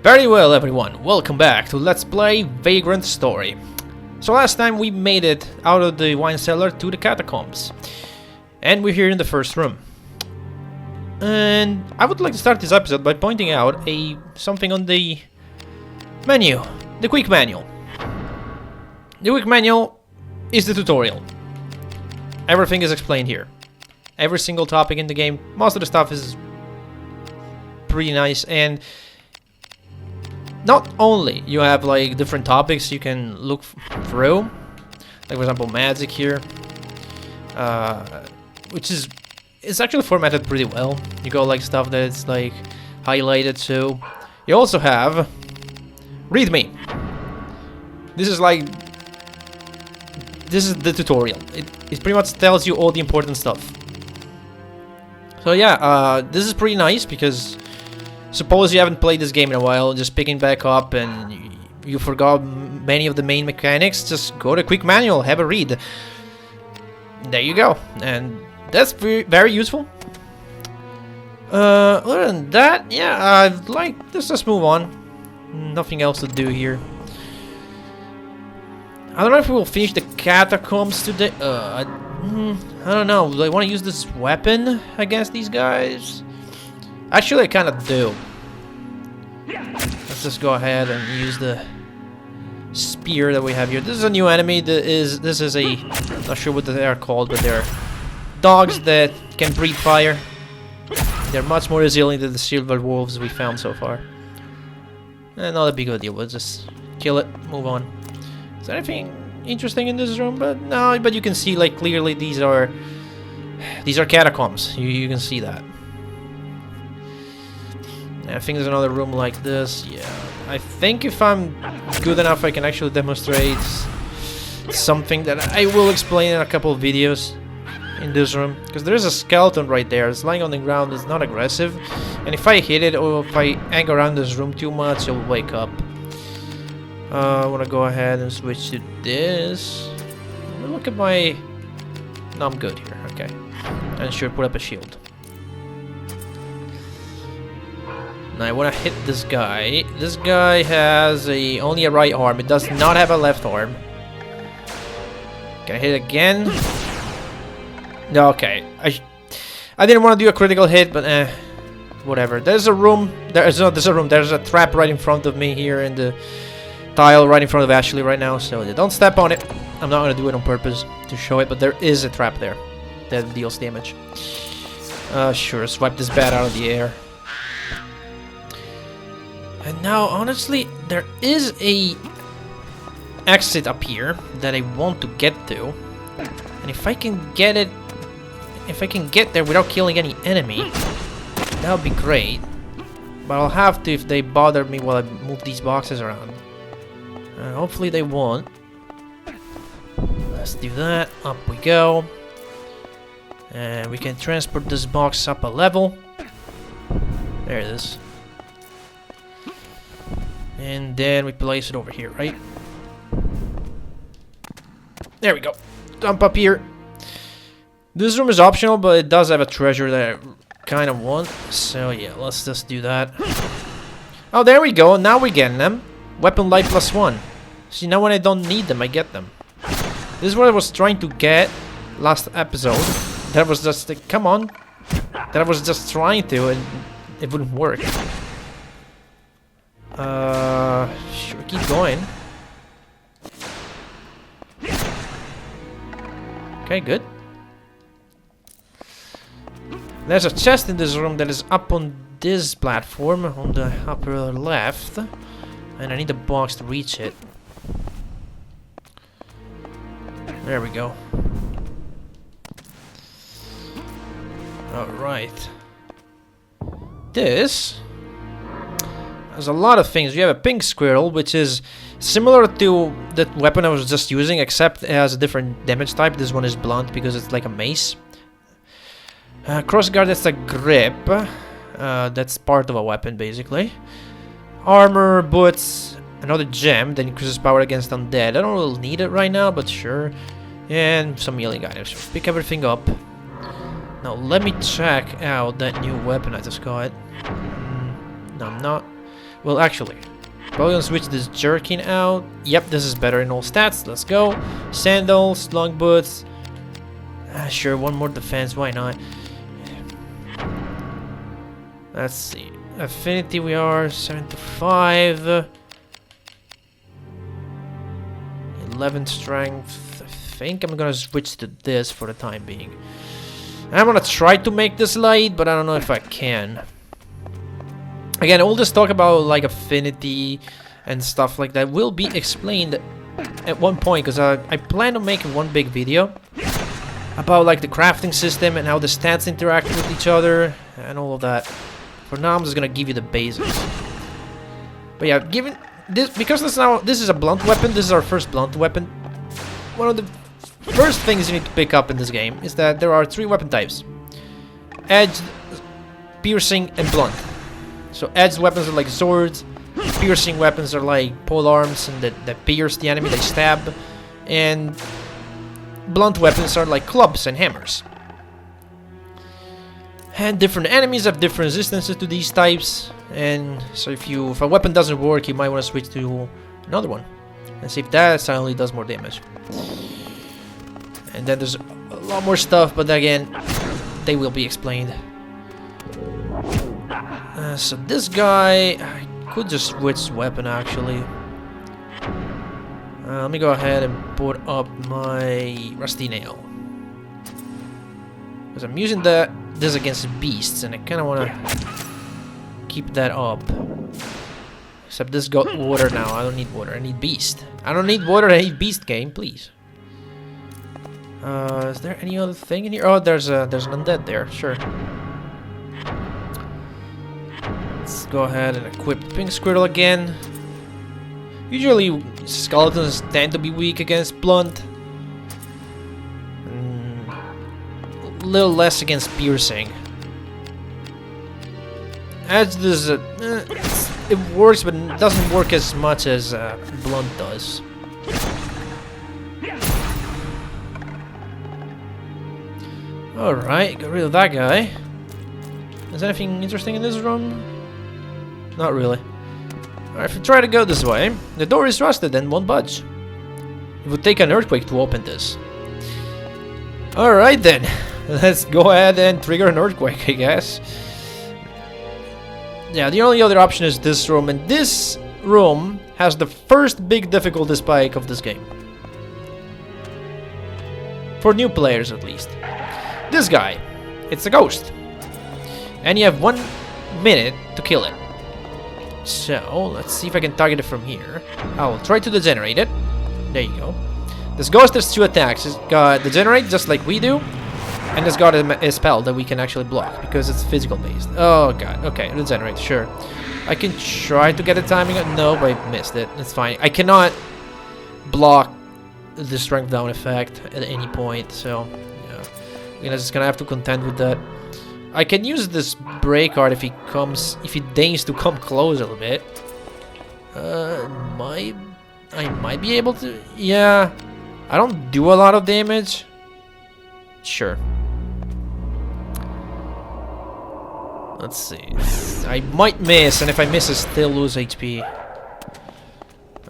Very well, everyone, welcome back to Let's Play Vagrant Story. So last time we made it out of the wine cellar to the catacombs. And we're here in the first room. And I would like to start this episode by pointing out something on the menu. The quick manual. The quick manual is the tutorial. Everything is explained here. Every single topic in the game. Most of the stuff is pretty nice, and not only you have like different topics you can look through, like for example magic here, which is it's actually formatted pretty well. You got like stuff that's like highlighted too. You also have readme. This is the tutorial. It pretty much tells you all the important stuff. So yeah, this is pretty nice because suppose you haven't played this game in a while, just picking back up and you forgot many of the main mechanics, just go to quick manual, have a read. There you go, and that's very useful. Other than that, yeah, let's just move on. Nothing else to do here. I don't know if we will finish the catacombs today. I don't know, do I want to use this weapon against these guys? Actually, I kind of do. Let's just go ahead and use the spear that we have here. This is a new enemy. This is a... not sure what they are called, but they're dogs that can breathe fire. They're much more resilient than the silver wolves we found so far. Not a big of a deal. We'll just kill it. Move on. Is there anything interesting in this room? But no. But you can see like clearly these are catacombs. You can see that. I think there's another room like this. Yeah, I think if I'm good enough I can actually demonstrate something that I will explain in a couple of videos in this room, because there is a skeleton right there. It's lying on the ground. It's not aggressive, and if I hit it or if I hang around this room too much it'll wake up. I want to go ahead and switch to this. Look at my... no, I'm good here. Okay, and sure, put up a shield. Now I want to hit this guy. This guy has only a right arm. It does not have a left arm. Can I hit it again? No, okay. I didn't want to do a critical hit, but whatever. There's a room. There's a room. There's a trap right in front of me here in the tile right in front of Ashley right now. So don't step on it. I'm not going to do it on purpose to show it, but there is a trap there that deals damage. Sure, swipe this bat out of the air. And now, honestly, there is a exit up here that I want to get to. And if I can get it... if I can get there without killing any enemy, that would be great. But I'll have to if they bother me while I move these boxes around. Hopefully they won't. Let's do that. Up we go. And we can transport this box up a level. There it is. And then we place it over here, right? There we go. Dump up here. This room is optional, but it does have a treasure that I kind of want. So yeah, let's just do that. Oh, there we go. Now we're getting them. Weapon light +1. See, now when I don't need them, I get them. This is what I was trying to get last episode. That was just... come on. That I was just trying to, and it wouldn't work. Sure, keep going. Okay, good. There's a chest in this room that is up on this platform on the upper left, and I need a box to reach it. There we go. Alright. This... there's a lot of things. You have a pink squirrel, which is similar to that weapon I was just using, except it has a different damage type. This one is blunt because it's like a mace. Crossguard, that's a grip. That's part of a weapon, basically. Armor, boots, another gem that increases power against undead. I don't really need it right now, but sure. And some healing items. Pick everything up. Now let me check out that new weapon I just got. No, I'm not. Well, actually, probably gonna switch this jerkin out. Yep, this is better in all stats. Let's go. Sandals, long boots. Sure, one more defense. Why not? Let's see. Affinity, we are 7 to 5. 11 strength. I think I'm gonna switch to this for the time being. I'm gonna try to make this light, but I don't know if I can. Again, all this talk about like affinity and stuff like that will be explained at one point, because I plan to make one big video about like the crafting system and how the stats interact with each other and all of that. For now, I'm just gonna give you the basics. But yeah, given this, because this is a blunt weapon. This is our first blunt weapon. One of the first things you need to pick up in this game is that there are 3 weapon types: edged, piercing, and blunt. So edged weapons are like swords, piercing weapons are like pole arms and that pierce the enemy, they stab, and blunt weapons are like clubs and hammers. And different enemies have different resistances to these types, and so if a weapon doesn't work, you might want to switch to another one and see if that suddenly does more damage. And then there's a lot more stuff, but again, they will be explained. So this guy, I could just switch weapon actually. Let me go ahead and put up my rusty nail, because I'm using this against beasts, and I kind of want to keep that up. Except this got water now. I don't need water. I need beast. I don't need water. I need beast. Game, please. Is there any other thing in here? Oh, there's an undead there. Sure. Let's go ahead and equip Pink Squirtle again. Usually skeletons tend to be weak against blunt. A little less against piercing. As this, it works, but it doesn't work as much as blunt does. Alright, got rid of that guy. Is there anything interesting in this room? Not really. Alright, if we try to go this way, the door is rusted and won't budge. It would take an earthquake to open this. Alright then, let's go ahead and trigger an earthquake, I guess. Yeah, the only other option is this room, and this room has the first big difficulty spike of this game. For new players, at least. This guy, it's a ghost. And you have 1 minute to kill it. So, let's see if I can target it from here. I will try to degenerate it. There you go. This ghost has 2 attacks. It's got degenerate, just like we do. And it's got a spell that we can actually block, because it's physical based. Oh god, okay, regenerate, sure. I can try to get the timing. No, but I missed it. It's fine. I cannot block the strength down effect at any point, so yeah. I'm just gonna have to contend with that. I can use this break card if he deigns to come close a little bit. I might be able to. Yeah, I don't do a lot of damage. Sure. Let's see. I might miss, and if I miss, I still lose HP.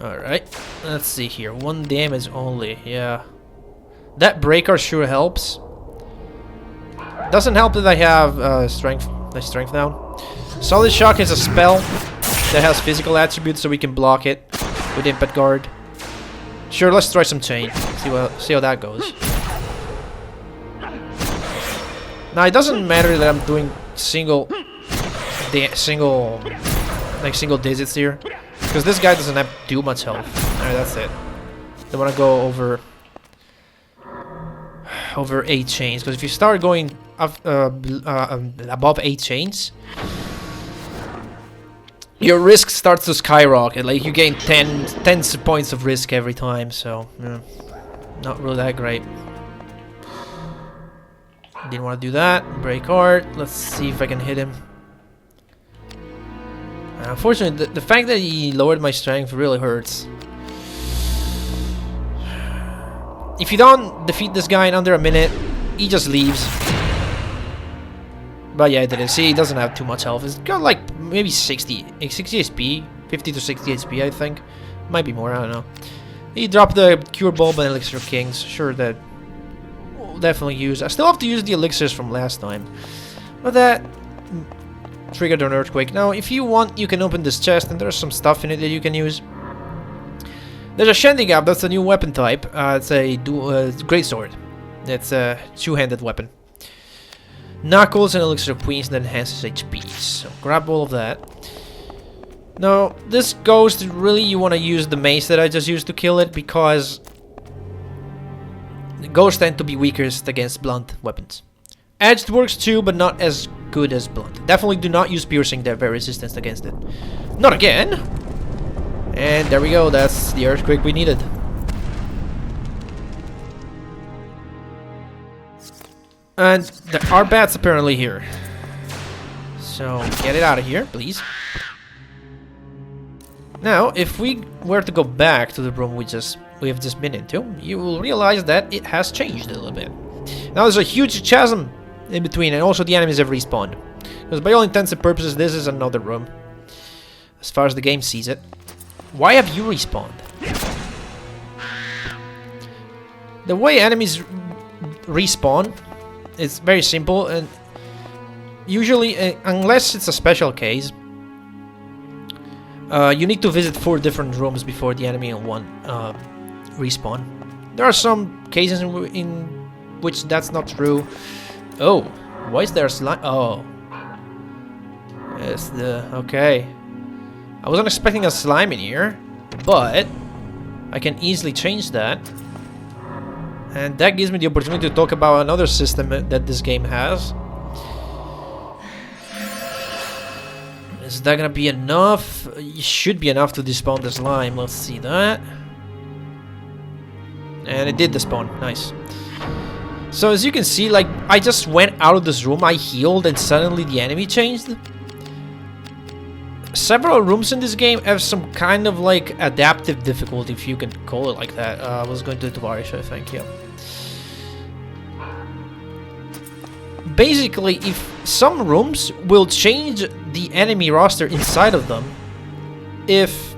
Alright. Let's see here. 1 damage only. Yeah. That breaker sure helps. Doesn't help that I have strength down. Solid Shock is a spell that has physical attributes, so we can block it with Impact Guard. Sure, let's try some chain. See how that goes. Now it doesn't matter that I'm doing single digits here, because this guy doesn't have too much health. Alright, that's it. Don't want to go over 8 chains, because if you start going up, above 8 chains, your risk starts to skyrocket. Like, you gain 10 points of risk every time, so yeah, not really that great. Didn't want to do that. Break hard. Let's see if I can hit him. Unfortunately, the fact that he lowered my strength really hurts. If you don't defeat this guy in under a minute, he just leaves. But yeah, I didn't see. He doesn't have too much health. It's got like maybe 60 HP, 50 to 60 HP, I think. Might be more. I don't know. He dropped the Cure Bulb and Elixir Kings. Sure, that we'll definitely use. I still have to use the elixirs from last time, but that triggered an earthquake. Now, if you want, you can open this chest, and there's some stuff in it that you can use. There's a Shandigab. That's a new weapon type. It's a greatsword. It's a two-handed weapon. Knuckles and Elixir Queens that enhances HP. So grab all of that. Now, this ghost, really you want to use the mace that I just used to kill it, because the ghosts tend to be weakest against blunt weapons. Edged works too, but not as good as blunt. Definitely do not use piercing, they're very resistant against it. Not again! And there we go, that's the earthquake we needed. And there are bats apparently here. So, get it out of here, please. Now, if we were to go back to the room we have just been into, you will realize that it has changed a little bit. Now there's a huge chasm in between, and also the enemies have respawned. Because by all intents and purposes, this is another room, as far as the game sees it. Why have you respawned? The way enemies respawn is very simple, and usually, unless it's a special case, you need to visit 4 different rooms before the enemy in one respawn. There are some cases in which that's not true. Oh, why is there a slime? Oh, it's the okay. I wasn't expecting a slime in here, but I can easily change that, and that gives me the opportunity to talk about another system that this game has. Is that gonna be enough? It should be enough to despawn the slime. Let's see that. And it did despawn. Nice. So as you can see, like, I just went out of this room, I healed, and suddenly the enemy changed. Several rooms in this game have some kind of like adaptive difficulty, if you can call it like that. I was going to Tvarish, I think, yeah. Basically, if some rooms will change the enemy roster inside of them if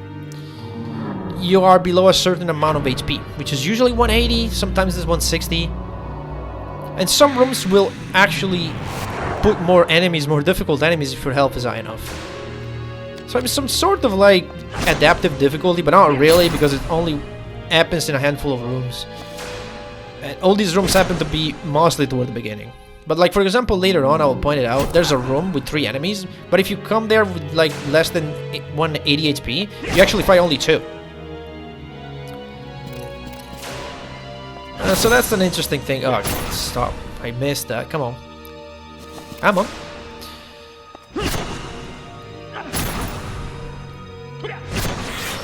you are below a certain amount of HP, which is usually 180, sometimes it's 160. And some rooms will actually put more enemies, more difficult enemies, if your health is high enough. So it's some sort of like adaptive difficulty, but not really, because it only happens in a handful of rooms. And all these rooms happen to be mostly toward the beginning. But like, for example, later on, I will point it out, there's a room with 3 enemies, but if you come there with like less than 180 HP, you actually fight only 2. So that's an interesting thing. Oh, stop. I missed that. Come on. Come on.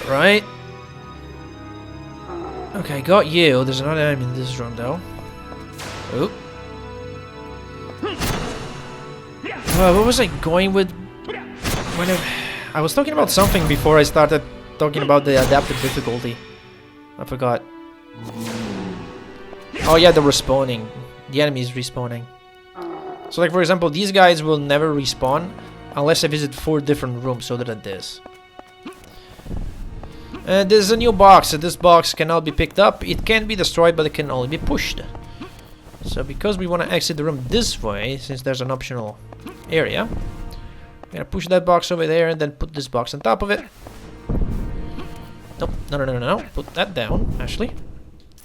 Right. Okay, got you. There's another enemy in this room, though. Oop. What was I going with? I was talking about something before I started talking about the adaptive difficulty. I forgot. Oh yeah, the respawning. The enemy is respawning. So like, for example, these guys will never respawn unless I visit 4 different rooms other than this. And there's a new box, so this box cannot be picked up. It can be destroyed, but it can only be pushed. So because we want to exit the room this way, since there's an optional area, I'm gonna push that box over there and then put this box on top of it. Nope, no. Put that down, Ashley.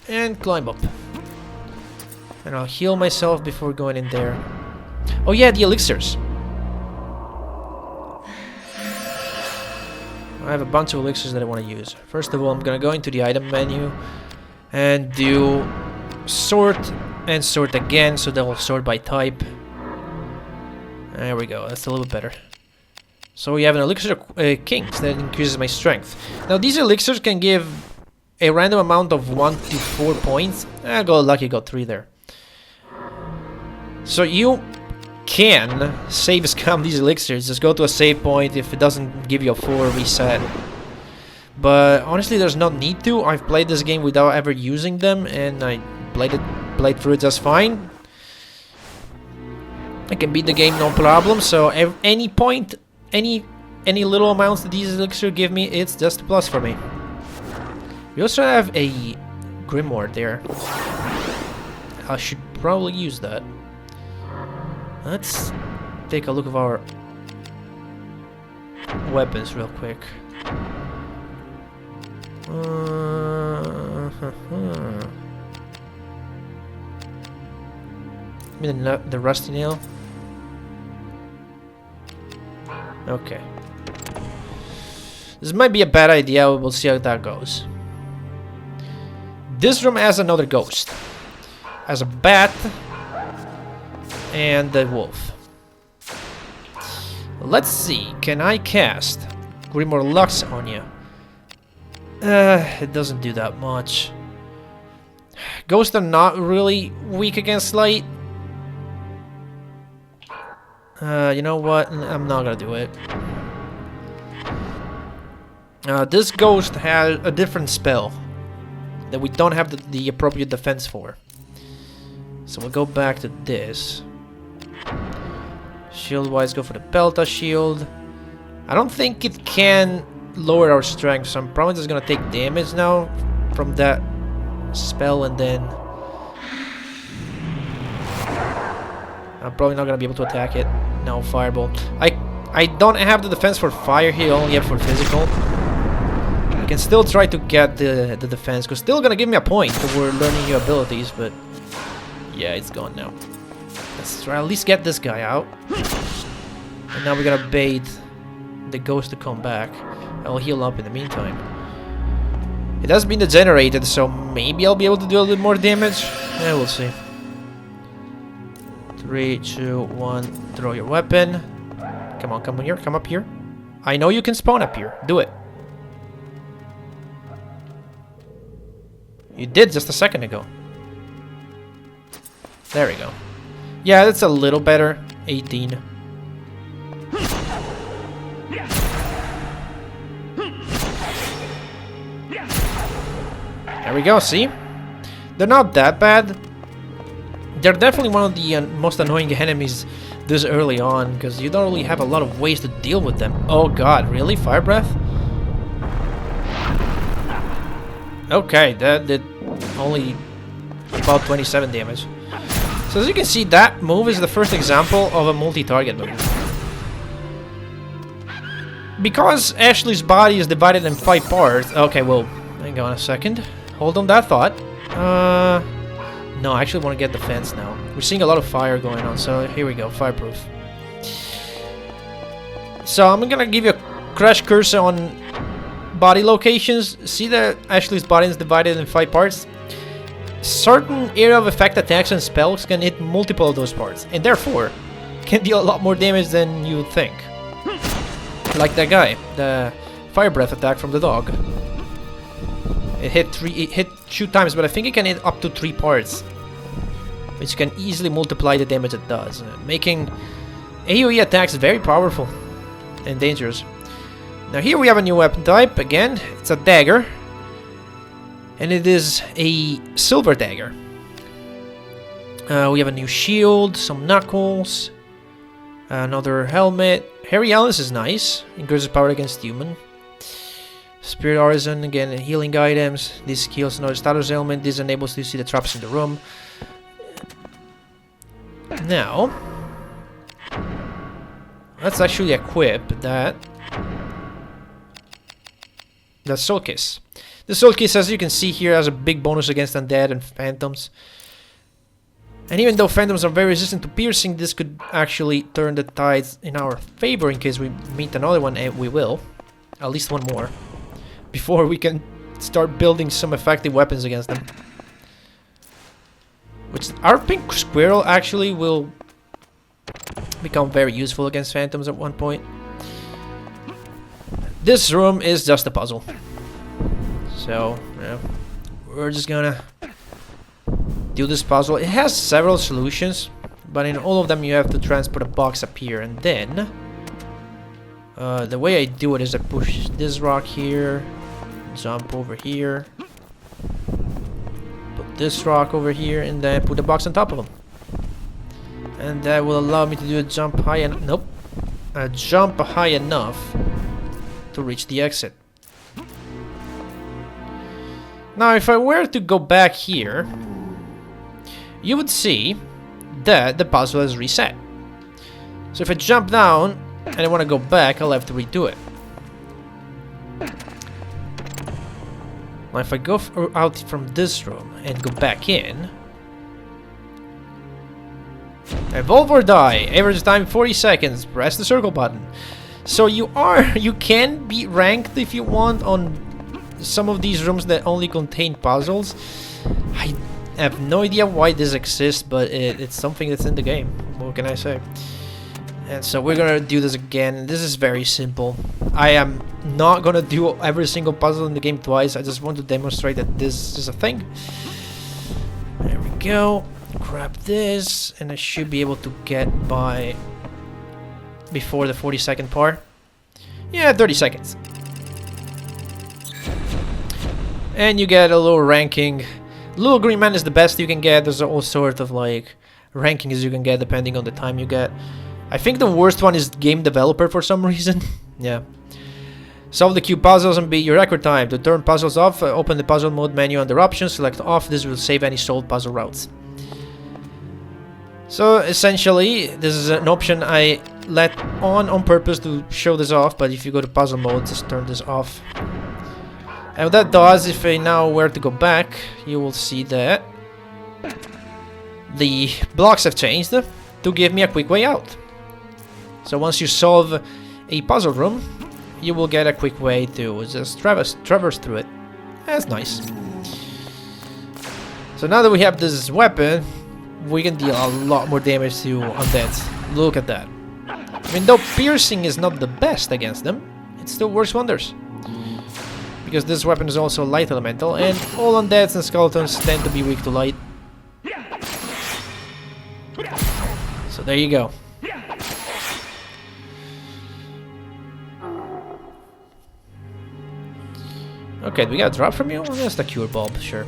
And climb up. And I'll heal myself before going in there. Oh yeah, the elixirs. I have a bunch of elixirs that I want to use. First of all, I'm gonna go into the item menu and do sort and sort again, so they'll sort by type. There we go, that's a little bit better. So we have an elixir kings that increases my strength. Now these elixirs can give a random amount of 1 to 4 points. I got lucky, got 3 there. So you can save scam these elixirs. Just go to a save point. If it doesn't give you a full reset. But honestly, there's no need to. I've played this game without ever using them, and I played through it just fine. I can beat the game no problem. So any point, any little amounts that these elixir give me, it's just a plus for me. We also have a grimoire there. I should probably use that. Let's take a look of our weapons real quick. The rusty nail. Okay. This might be a bad idea. We'll see how that goes. This room has another ghost. Has a bat and a wolf. Let's see. Can I cast Grimoire Lux on you? It doesn't do that much. Ghosts are not really weak against light. You know what? I'm not gonna do it. This ghost has a different spell that we don't have the appropriate defense for. So we'll go back to this. Shield-wise, go for the Pelta shield. I don't think it can lower our strength, so I'm probably just gonna take damage now from that spell, and then I'm probably not gonna be able to attack it. No, Fireball. I don't have the defense for fire here, only have for physical. I can still try to get the defense, because still gonna give me a point for learning new abilities, but yeah, it's gone now. Let's try at least get this guy out. And now we're gonna bait the ghost to come back. I'll heal up in the meantime. It has been degenerated, so maybe I'll be able to do a little more damage. Yeah, we'll see. 3, 2, 1, throw your weapon. Come on, come on here, come up here. I know you can spawn up here. Do it. You did just a second ago. There we go. Yeah, that's a little better. 18. There we go, see? They're not that bad. They're definitely one of the most annoying enemies this early on, because you don't really have a lot of ways to deal with them. Oh god, really? Fire Breath? Okay, that did only about 27 damage. So as you can see, that move is the first example of a multi-target move. Because Ashley's body is divided in 5 parts... Okay, well, hang on a second. Hold on that thought. No, I actually want to get defense now. We're seeing a lot of fire going on, so here we go, fireproof. So I'm gonna give you a crash course on body locations. See that Ashley's body is divided in 5 parts? Certain area of effect attacks and spells can hit multiple of those parts, and therefore can deal a lot more damage than you would think. Like that guy, the fire breath attack from the dog. It hit 2 times, but I think it can hit up to 3 parts, which can easily multiply the damage it does, making AoE attacks very powerful and dangerous. Now here we have a new weapon type. Again, it's a dagger, and it is a silver dagger. We have a new shield, some knuckles, another helmet. Hairy Alice is nice, increases power against human. Spirit Artisan, again, healing items. This kills another status element. This enables you to see the traps in the room. Now, let's actually equip that Soul Kiss. The Soul Kiss, as you can see here, has a big bonus against undead and phantoms. And even though phantoms are very resistant to piercing, this could actually turn the tides in our favor in case we meet another one, and we will. At least one more. Before we can start building some effective weapons against them. Which our pink squirrel actually will become very useful against phantoms at one point. This room is just a puzzle. So, yeah, we're just gonna do this puzzle. It has several solutions, but in all of them you have to transport a box up here, and then the way I do it is I push this rock here, jump over here, put this rock over here, and then put the box on top of them. And that will allow me to do a jump high enough. Nope. A jump high enough to reach the exit. Now, if I were to go back here, you would see that the puzzle is reset. So if I jump down and I want to go back, I'll have to redo it. Now, if I go out from this room and go back in, evolve or die. Average time 40 seconds. Press the circle button. So you can be ranked if you want on some of these rooms that only contain puzzles. I have no idea why this exists, but it's something that's in the game. What can I say? And so we're gonna do this again. This is very simple. I am not gonna do every single puzzle in the game twice. I just want to demonstrate that this is a thing. There we go. Grab this, and I should be able to get by before the 40-second part. Yeah, 30 seconds. And you get a little ranking. Little green man is the best you can get. There's all sorts of like rankings you can get depending on the time you get. I think the worst one is game developer for some reason. Yeah. Solve the cube puzzles and beat your record time. To turn puzzles off, open the puzzle mode menu under options, select off. This will save any solved puzzle routes. So essentially, this is an option I let on purpose to show this off, but if you go to puzzle mode, just turn this off. And what that does, if I now were to go back, you will see that the blocks have changed to give me a quick way out. So once you solve a puzzle room, you will get a quick way to just traverse through it. That's nice. So now that we have this weapon, we can deal a lot more damage to undeads. Look at that. Even though piercing is not the best against them, it still works wonders. Because this weapon is also light elemental, and all undeads and skeletons tend to be weak to light. So there you go. Okay, do we got a drop from you? Oh, that's the cure bulb, sure.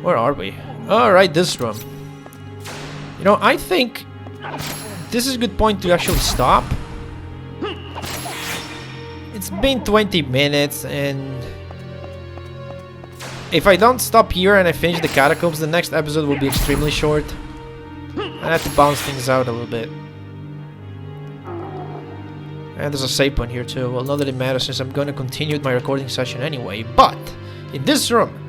Where are we? Alright, this room. You know, I think this is a good point to actually stop. It's been 20 minutes, and if I don't stop here and I finish the catacombs, the next episode will be extremely short. I have to bounce things out a little bit. And there's a save point here too. Well, not that it matters since I'm going to continue my recording session anyway. But in this room,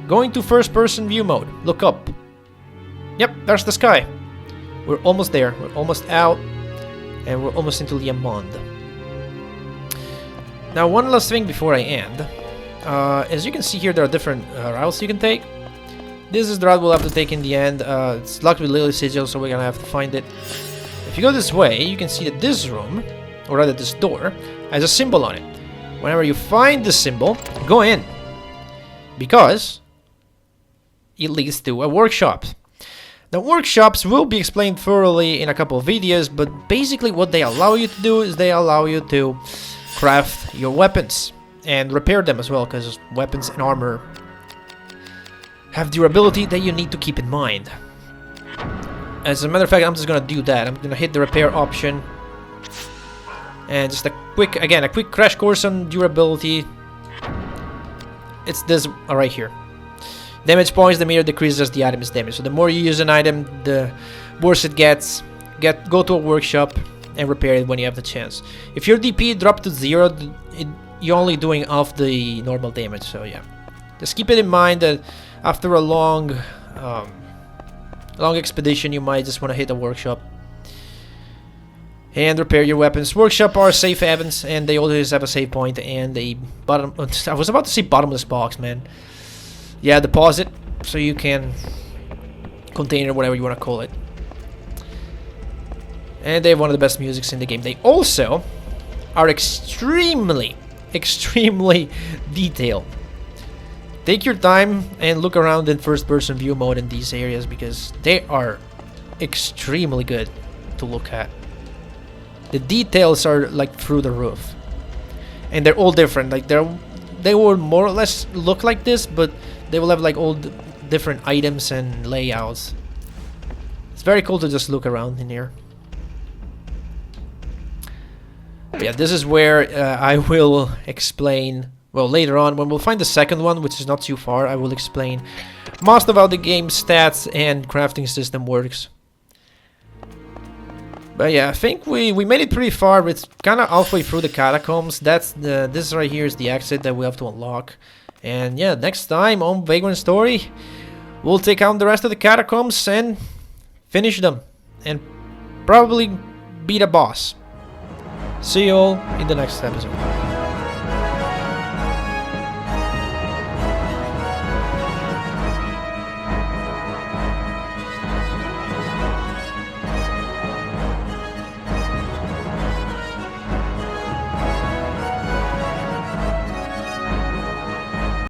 going to first-person view mode. Look up. Yep, there's the sky. We're almost there. We're almost out, and we're almost into Leá Monde. Now, one last thing before I end. As you can see here, there are different routes you can take. This is the route we'll have to take in the end. It's locked with Lily Sigil, so we're gonna have to find it. If you go this way, you can see that this room, or rather this door, has a symbol on it. Whenever you find the symbol, go in. Because it leads to a workshop. The workshops will be explained thoroughly in a couple of videos, but basically what they allow you to do is they allow you to craft your weapons and repair them as well, because weapons and armor have durability that you need to keep in mind. As a matter of fact, I'm just gonna do that. I'm gonna hit the repair option, and just a quick crash course on durability. It's this right here. Damage points, the meter decreases as the item is damaged. So the more you use an item, the worse it gets. Go to a workshop and repair it when you have the chance. If your DP dropped to 0, you're only doing half the normal damage. So yeah, just keep it in mind that after a long expedition, you might just want to hit a workshop and repair your weapons. Workshop are safe havens, and they always have a save point and a bottom. I was about to say bottomless box, man. Yeah, deposit, so you can container, whatever you want to call it. And they have one of the best musics in the game. They also are extremely detailed. Take your time and look around in first-person view mode in these areas, because they are extremely good to look at. The details are like through the roof, and they're all different. Like they will more or less look like this, but they will have like all different items and layouts. It's very cool to just look around in here. But yeah, this is where I will explain, well, later on, when we'll find the second one, which is not too far, I will explain most of how the game's stats and crafting system works. But yeah, I think we made it pretty far. It's kind of halfway through the catacombs. This right here is the exit that we have to unlock. And yeah, next time on Vagrant Story, we'll take out the rest of the catacombs and finish them. And probably beat a boss. See you all in the next episode.